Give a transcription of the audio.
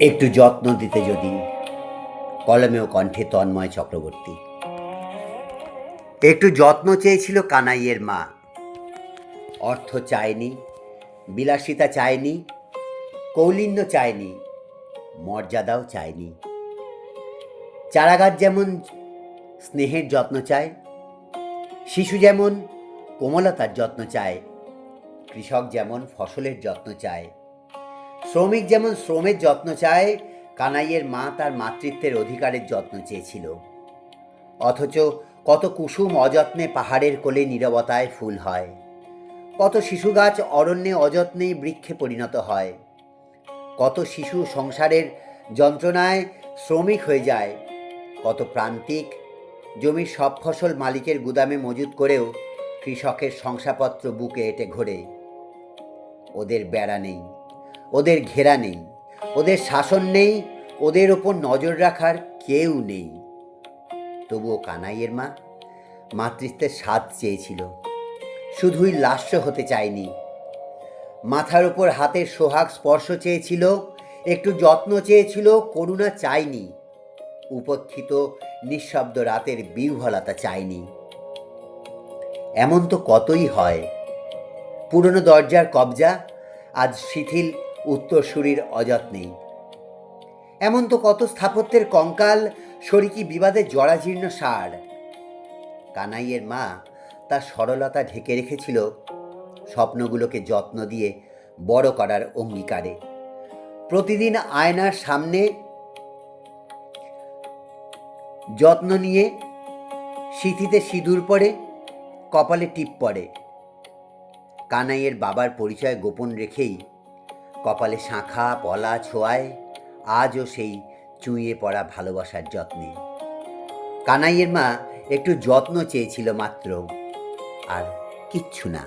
একটু যত্ন দিতে যদি। কলমে ও কণ্ঠে তন্ময় চক্রবর্তী। একটু যত্ন চেয়েছিল কানাইয়ের মা। অর্থ চায়নি, বিলাসিতা চায়নি, কৌলিন্য চায়নি, মর্যাদাও চায়নি। চারাগাছ যেমন স্নেহের যত্ন চায়, শিশু যেমন কোমলতার যত্ন চায়, কৃষক যেমন ফসলের যত্ন চায়, শ্রমিক যেমন শ্রমের যত্ন চায়, কানাইয়ের মা তার মাতৃত্বের অধিকারের যত্ন চেয়েছিল। অথচ কত কুসুম অযত্নে পাহাড়ের কোলে নীরবতায় ফুল হয়, কত শিশু গাছ অরণ্যে অযত্নেই বৃক্ষে পরিণত হয়, কত শিশু সংসারের যন্ত্রণায় শ্রমিক হয়ে যায়, কত প্রান্তিক জমির সব ফসল মালিকের গুদামে মজুত করেও কৃষকের শংসাপত্র বুকে এঁটে ঘোরে। ওদের বেড়া নেই, ওদের ঘেরা নেই, ওদের শাসন নেই, ওদের ওপর নজর রাখার কেউ নেই। তবুও কানাইয়ের মা মাতৃত্বের স্বাদ চেয়েছিল, শুধুই লাস্য হতে চায়নি। মাথার ওপর হাতের সোহাগ স্পর্শ চেয়েছিল, একটু যত্ন চেয়েছিল, করুণা চায়নি। উপেক্ষিত নিঃশব্দ রাতের বিহ্বলতা চায়নি। এমন তো কতই হয়। পুরনো দরজার কবজা আজ শিথিল উত্তরসূরির অযত্নেই। এমন তো কত স্থাপত্যের কঙ্কাল শরিকি বিবাদে জরাজীর্ণ সার। কানাইয়ের মা তার সরলতা ঢেকে রেখেছিল স্বপ্নগুলোকে যত্ন দিয়ে বড় করার অঙ্গীকারে। প্রতিদিন আয়নার সামনে যত্ন নিয়ে সিঁথিতে সিঁদুর পড়ে, কপালে টিপ পড়ে। কানাইয়ের বাবার পরিচয় গোপন রেখেই কপালে শাঁখা পলা ছোঁয়ায় আজও সেই চুঁইয়ে পড়া ভালোবাসার যত্নে। কানাইয়ের মা একটু যত্ন চেয়েছিল মাত্র, আর কিচ্ছু না।